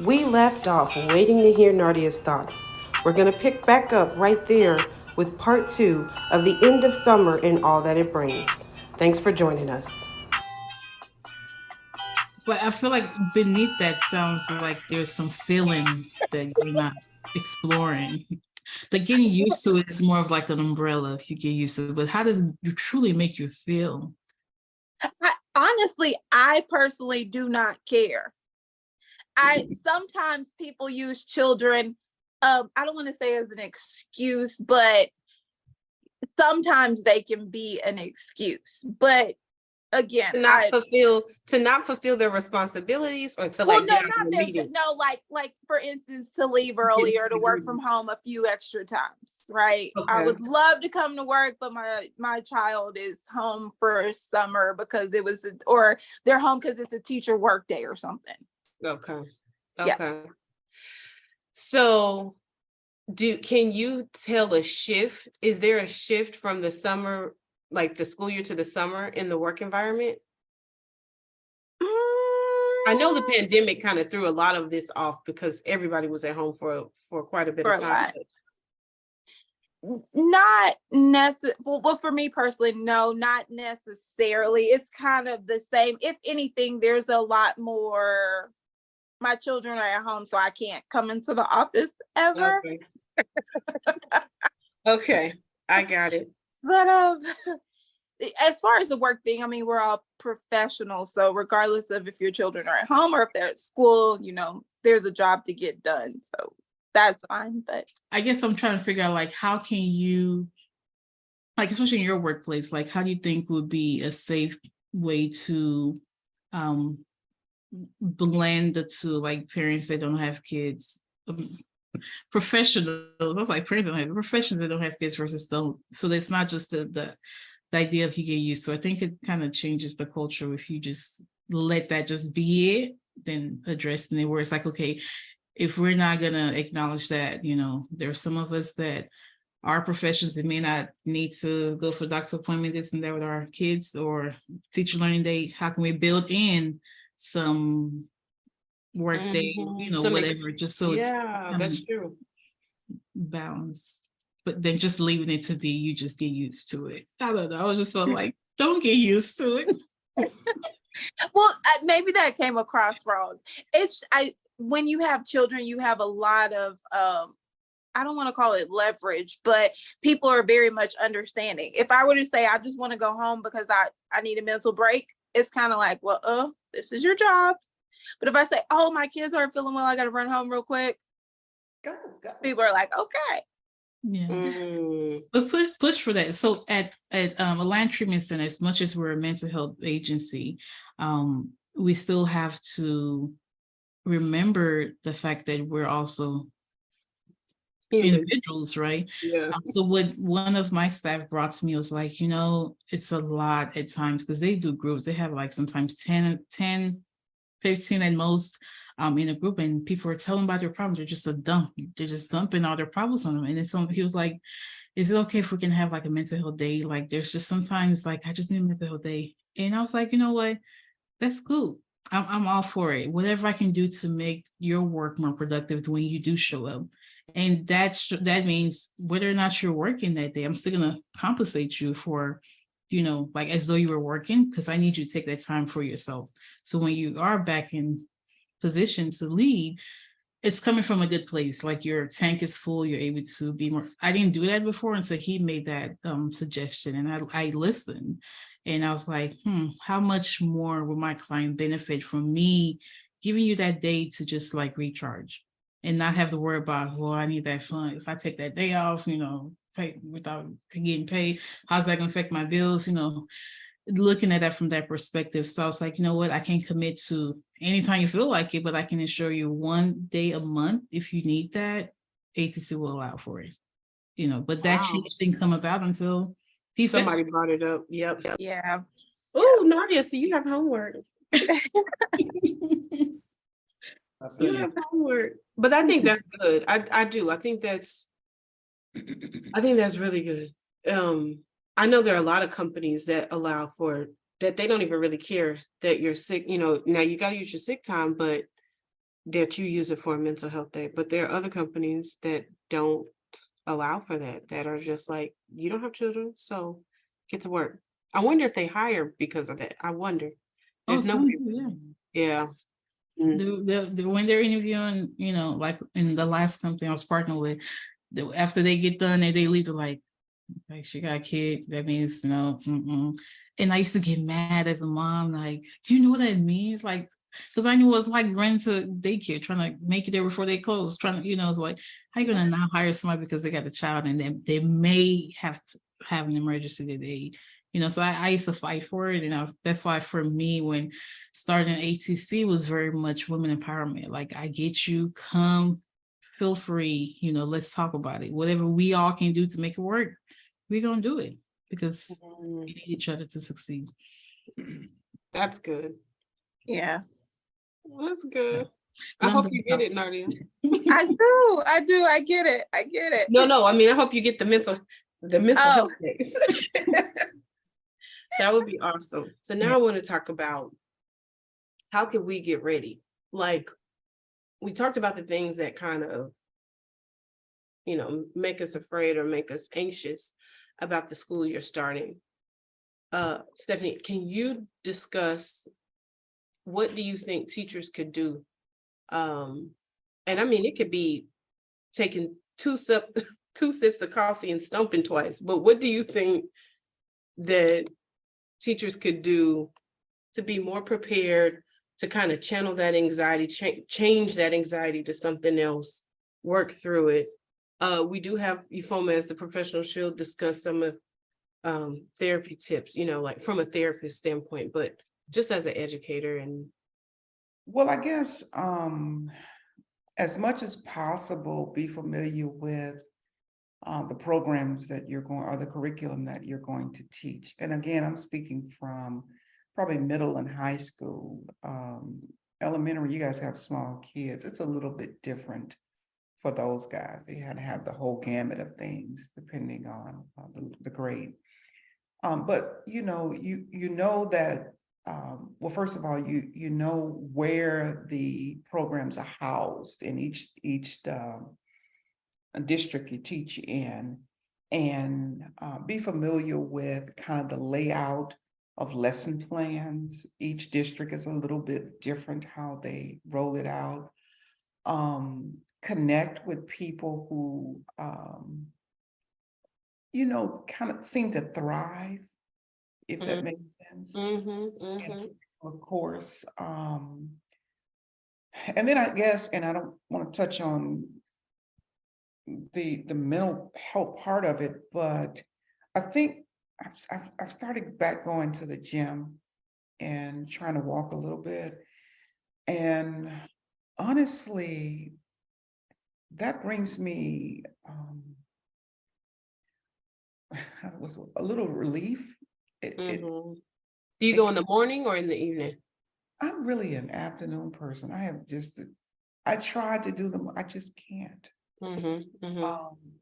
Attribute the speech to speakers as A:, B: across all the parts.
A: We left off waiting to hear Nadia's thoughts. We're going to pick back up right there with part two of the end of summer and all that it brings. Thanks for joining us.
B: But I feel like beneath that sounds like there's some feeling that you're not exploring. Like getting used to it is more of like an umbrella if you get used to it. But how does it truly make you feel?
C: I personally do not care. I sometimes people use children, I don't want to say as an excuse, but sometimes they can be an excuse. But again,
A: To not fulfill their responsibilities, or to
C: well,
A: like
C: no,
A: get out of
C: not
A: the
C: their
A: meeting.
C: no, like for instance, to leave early or to work from home a few extra times, right? I
A: Okay.
C: would love to come to work, but my child is home for summer because or they're home because it's a teacher work day or something.
A: Okay.
C: Yeah.
A: Okay. So can you tell a shift? Is there a shift from the summer, like the school year to the summer in the work environment? I know the pandemic kind of threw a lot of this off because everybody was at home for quite a bit
C: For
A: of
C: a
A: time.
C: lot. Not necessarily. Well, for me personally, no, not necessarily. It's kind of the same. If anything, there's a lot more. My children are at home, so I can't come into the office ever.
A: Okay. Okay, I got it.
C: But as far as the work thing, I mean, we're all professionals, so regardless of if your children are at home or if they're at school, there's a job to get done. So that's fine. But
B: I guess I'm trying to figure out like how can you, like especially in your workplace, like how do you think would be a safe way to blend the two, like parents that don't have kids, professionals, I was like parents that don't have professionals that don't have kids versus don't. So it's not just the idea of you get used to. I think it kind of changes the culture if you just let that just be it, then addressing it where it's like, okay, if we're not gonna acknowledge that, there's some of us that our professions that may not need to go for doctor's appointment, this and that with our kids or teacher learning day. How can we build in some work day, whatever, just so it's
A: that's true.
B: balanced. But then just leaving it to be, you just get used to it. I don't know. I just felt like, don't get used to it.
C: Well, maybe that came across wrong. When you have children, you have a lot of I don't want to call it leverage, but people are very much understanding. If I were to say I just want to go home because I need a mental break, it's kind of like, well, this is your job. But if I say, oh, my kids aren't feeling well, I got to run home real quick. Go. People are like, okay.
B: Yeah. But push for that. So at a land treatment center, as much as we're a mental health agency, we still have to remember the fact that we're also individuals, right?
A: Yeah.
B: So what one of my staff brought to me was like, it's a lot at times because they do groups. They have like sometimes 10, 15 at most in a group, and people are telling about their problems. They're just they're just dumping all their problems on them. And then he was like, is it okay if we can have like a mental health day? Like there's just sometimes like I just need a mental health day. And I was like, you know what? That's cool. I'm all for it. Whatever I can do to make your work more productive when you do show up. And that means whether or not you're working that day, I'm still gonna compensate you for, like as though you were working, because I need you to take that time for yourself. So when you are back in position to lead, it's coming from a good place. Like your tank is full, you're able to be more. I didn't do that before, and so he made that suggestion, and I listened, and I was like, how much more will my client benefit from me giving you that day to just like recharge and not have to worry about, well, I need that fund. If I take that day off, pay without getting paid, how's that gonna affect my bills? Looking at that from that perspective. So I was like, you know what, I can't commit to anytime you feel like it, but I can assure you one day a month, if you need that, ATC will allow for it. But that change didn't come about until
A: somebody brought it up. Yep.
C: Yeah.
A: Oh, Nadia, so you have homework. You have homework. But I think that's good. I do. I think that's really good. I know there are a lot of companies that allow for that. They don't even really care that you're sick. Now you got to use your sick time, but that you use it for a mental health day, but there are other companies that don't allow for that, that are just like, you don't have children, so get to work. I wonder if they hire because of that. I wonder.
B: Oh,
A: There's no,
B: some do, yeah.
A: yeah. Mm.
B: When they're interviewing, you know, like in the last company I was partnered with, after they get done and they leave, they're like she got a kid, that means no. And I used to get mad as a mom, like, do you know what that means? Like, because I knew it was like running to daycare, trying to make it there before they close, trying to, you know, it's like, how you gonna now hire somebody because they got a child and then they may have to have an emergency that they, you know, so I used to fight for it. And that's why for me, when starting ATC was very much women empowerment. Like, I get you, come, feel free, you know, let's talk about it. Whatever we all can do to make it work, we're gonna do it because we need each other to succeed.
A: That's good.
C: Yeah.
A: That's good. I hope you get it, Nadia.
C: I do. I get it.
A: No, I mean, I hope you get the mental health days. That would be awesome. So now I want to talk about how can we get ready? Like, we talked about the things that kind of, you know, make us afraid or make us anxious about the school year starting. Stephanie, can you discuss what do you think teachers could do? And I mean, it could be taking two sips of coffee and stomping twice, but what do you think that teachers could do to be more prepared, to kind of channel that anxiety, change that anxiety to something else, work through it? We do have Ufuoma as the professional. She'll discuss some of therapy tips, you know, like from a therapist standpoint, but just as an educator. And
D: well, I guess as much as possible, be familiar with the programs that you're going, or the curriculum that you're going to teach. And again, I'm speaking from probably middle and high school. Elementary, you guys have small kids. It's a little bit different for those guys. They had to have the whole gamut of things depending on the grade. But you know that, well, first of all, you know where the programs are housed in each district you teach in, and be familiar with kind of the layout of lesson plans. Each district is a little bit different how they roll it out. Connect with people who you know, kind of seem to thrive, if that makes sense. And of course, and then I guess, and I don't want to touch on the mental health part of it, but I think I've started back going to the gym and trying to walk a little bit. And honestly, that brings me was a little relief.
A: do you go in the morning or in the evening?
D: I'm really an afternoon person. I tried to do them, I just can't. And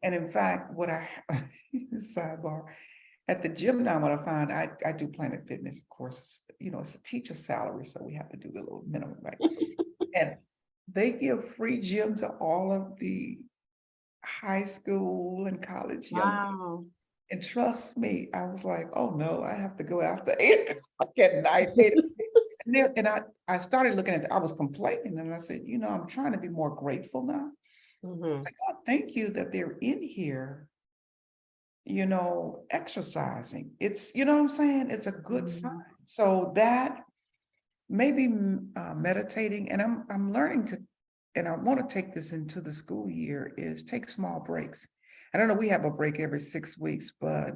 D: in fact, what I sidebar at the gym now, what I find, I do Planet Fitness, of course, you know, it's a teacher salary, so we have to do a little minimum, right? And they give free gym to all of the high school and college young people. And trust me, I was like, oh no, I have to go after 8:00 at night. And I started looking at I was complaining, and I said, you know, I'm trying to be more grateful now. It's like, God, thank you that they're in here, you know, exercising. It's, you know what I'm saying? It's a good sign. So that maybe meditating, and I'm learning to, and I want to take this into the school year, is take small breaks. I don't know, we have a break every 6 weeks, but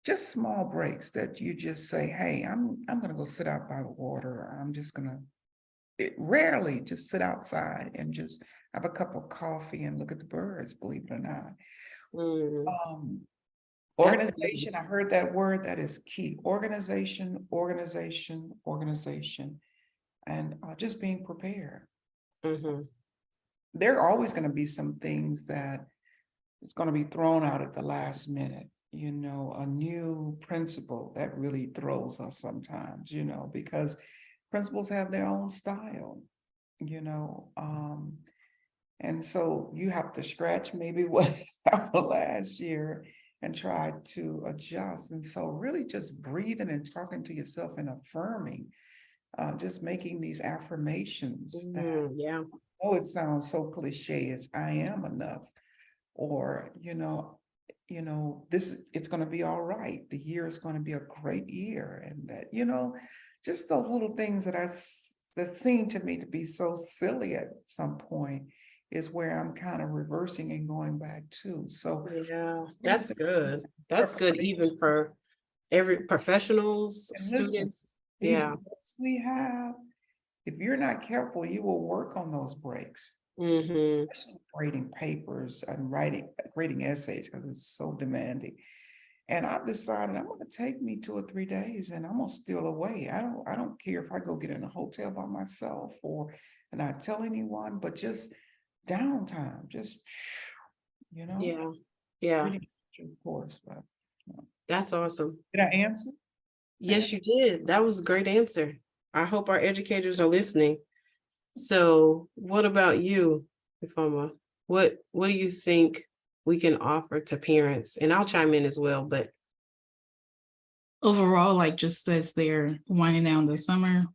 D: just small breaks that you just say, hey, I'm gonna go sit out by the water. I'm just gonna rarely just sit outside and just have a cup of coffee and look at the birds, believe it or not. Organization, I heard that word, that is key. Organization, and just being prepared. There are always going to be some things that it's going to be thrown out at the last minute. You know, a new principal that really throws us sometimes, you know, because principals have their own style. you know, and so you have to scratch maybe what happened last year and try to adjust. And so really just breathing and talking to yourself and affirming, just making these affirmations that,
A: Yeah.
D: oh, it sounds so cliche, as I am enough, or, this, it's going to be all right. The year is going to be a great year. And that, just those little things that seem to me to be so silly at some point is where I'm kind of reversing and going back to. So
A: Yeah, that's good. That's good even for every professionals,
D: and listen,
A: students.
D: these
A: Yeah.
D: breaks we have, if you're not careful, you will work on those breaks.
A: Mm-hmm.
D: Especially grading papers and grading essays, because it's so demanding. And I've decided I'm going to take me 2 or 3 days and I'm going to steal away. I don't care if I go get in a hotel by myself or not tell anyone, but just downtime, just,
A: Yeah. Yeah.
D: reading, of course. But
A: That's awesome.
D: did I answer?
A: Yes, you did. That was a great answer. I hope our educators are listening. So what about you, Ufuoma? What do you think we can offer to parents? And I'll chime in as well, but
B: Overall, like just as they're winding down the summer.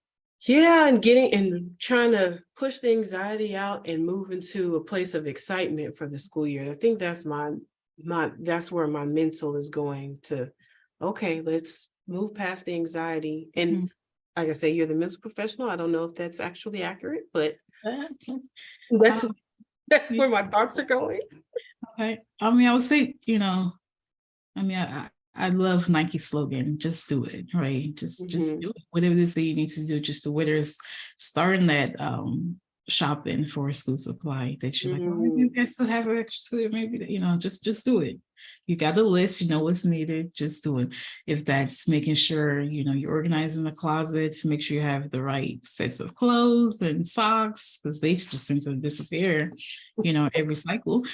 A: yeah, and trying to push the anxiety out and move into a place of excitement for the school year. I think that's that's where my mental is going to. Okay, let's move past the anxiety. And like I say, you're the mental professional. I don't know if that's actually accurate, but that's where my thoughts are going.
B: Okay. I mean, I would say, I love Nike's slogan, just do it, right? Just do it. Whatever it is that you need to do, just do, whether it's starting that shopping for school supply that you're like, oh, maybe I still have an extra, maybe, just do it. You got a list, you know what's needed, just do it. If that's making sure, you're organizing the closet to make sure you have the right sets of clothes and socks, because they just seem to disappear, every cycle.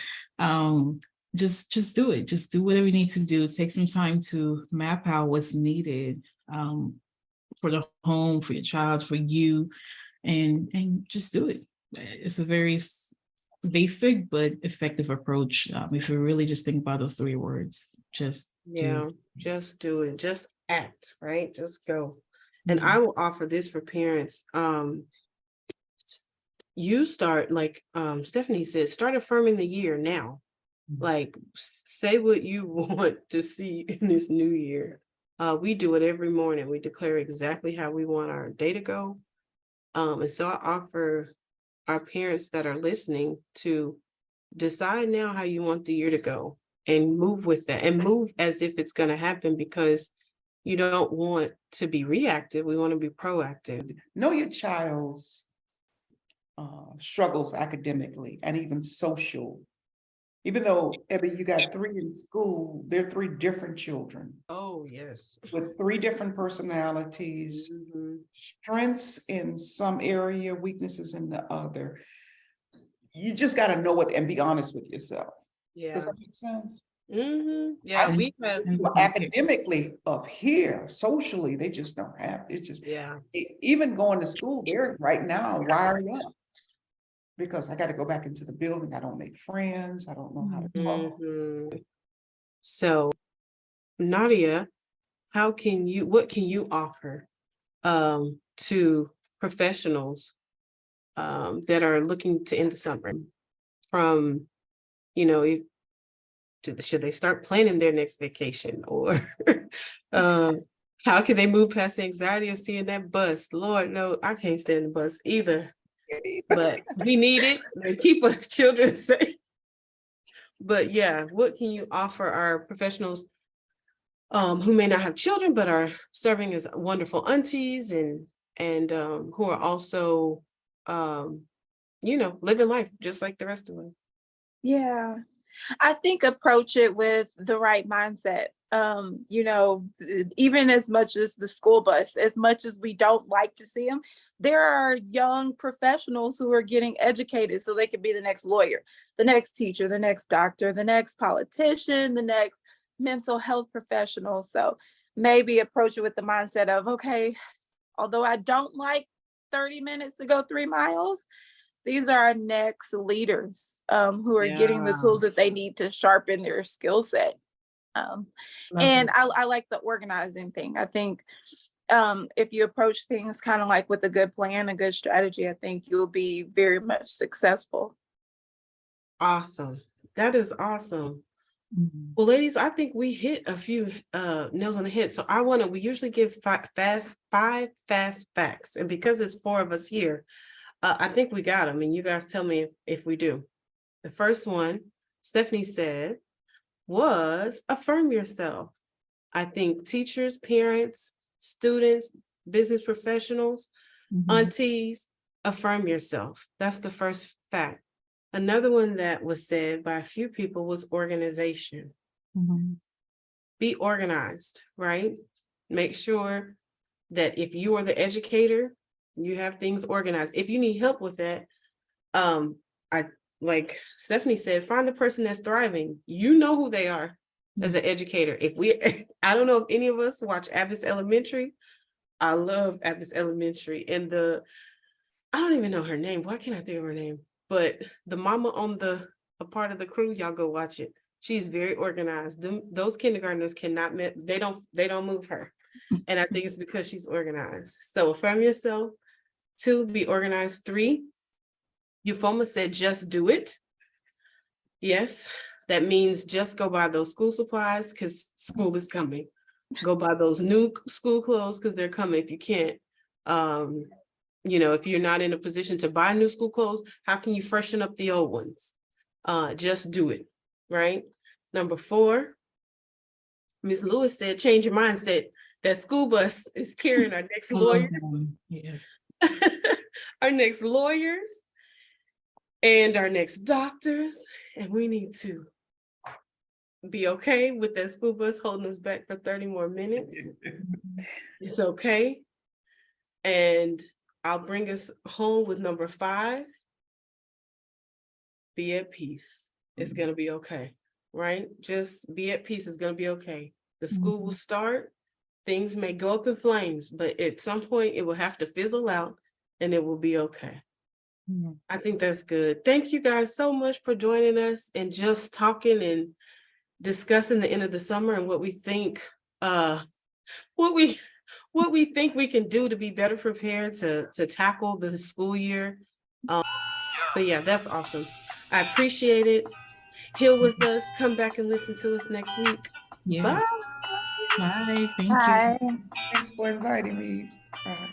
B: Just do it. Just do whatever you need to do. Take some time to map out what's needed for the home, for your child, for you, and just do it. It's a very basic but effective approach. If you really just think about those 3 words, just
A: just do it. Just act, right? Just go. And I will offer this for parents. You start, like Stephanie said, start affirming the year now. Like, say what you want to see in this new year. We do it every morning. We declare exactly how we want our day to go. And so I offer our parents that are listening to decide now how you want the year to go and move with that and move as if it's going to happen, because you don't want to be reactive. We want to be proactive.
D: Know your child's struggles academically and even social. Even though, Ebby, you got 3 in school, they're 3 different children.
A: Oh, yes.
D: With 3 different personalities, strengths in some area, weaknesses in the other. You just got to know it and be honest with yourself.
A: Yeah.
D: Does that make sense?
A: Yeah, we have
D: academically up here, socially, they just don't have it. Just even going to school, they're right now wired up. Because I got to go back into the building. I don't make friends. I don't know how to talk.
A: So, Nadia, what can you offer to professionals that are looking to end the summer? From, should they start planning their next vacation, or how can they move past the anxiety of seeing that bus? Lord, no, I can't stand the bus either. But we need it to keep our children safe. But yeah, what can you offer our professionals who may not have children but are serving as wonderful aunties and who are also living life just like the rest of us?
C: Yeah, I think approach it with the right mindset. Even as much as the school bus, as much as we don't like to see them, there are young professionals who are getting educated so they can be the next lawyer, the next teacher, the next doctor, the next politician, the next mental health professional. So maybe approach it with the mindset of, okay, although I don't like 30 minutes to go 3 miles. These are our next leaders who are getting the tools that they need to sharpen their skill set. And I like the organizing thing. I think if you approach things kind of like with a good plan, a good strategy, I think you'll be very much successful.
A: Awesome. That is awesome.
B: Mhm.
A: Well, ladies, I think we hit a few nails on the head. So we usually give five fast facts. And because it's 4 of us here, I think we got them. And you guys tell me if we do. The first one, Stephanie said, was affirm yourself. I think teachers, parents, students, business professionals,
B: Mhm.
A: aunties, affirm yourself. That's the first fact. Another one that was said by a few people was organization.
B: Mhm.
A: Be organized, right? Make sure that if you are the educator, you have things organized. If you need help with that, I like Stephanie said, find the person that's thriving. You know who they are as an educator. I don't know if any of us watch Abbott Elementary. I love Abbott Elementary, and I don't even know her name. Why can't I think of her name? But the mama on a part of the crew, y'all go watch it. She's very organized. Those kindergartners cannot, they don't move her. And I think it's because she's organized. So affirm yourself. 2, be organized. 3, Ufuoma said, just do it. Yes, that means just go buy those school supplies because school is coming. Go buy those new school clothes because they're coming. If you can't, if you're not in a position to buy new school clothes, how can you freshen up the old ones? Just do it, right? Number 4, Ms. Lewis said, change your mindset. That school bus is carrying our next
B: I love
A: lawyer,
B: them. Yes.
A: our next lawyers, and our next doctors, and we need to be okay with that school bus holding us back for 30 more minutes. It's okay. And I'll bring us home with number 5. Be at peace. It's going to be okay, right? Just be at peace. It's going to be okay. The school will start. Things may go up in flames, but at some point it will have to fizzle out and it will be okay.
B: Mhm.
A: I think that's good. Thank you guys so much for joining us and just talking and discussing the end of the summer and what we think what we think we can do to be better prepared to tackle the school year. But yeah, that's awesome. I appreciate it. Heal with us. Come back and listen to us next week.
B: Yes.
A: Bye.
B: Bye. Thank you.
C: Bye.
D: Thanks for inviting me. Bye.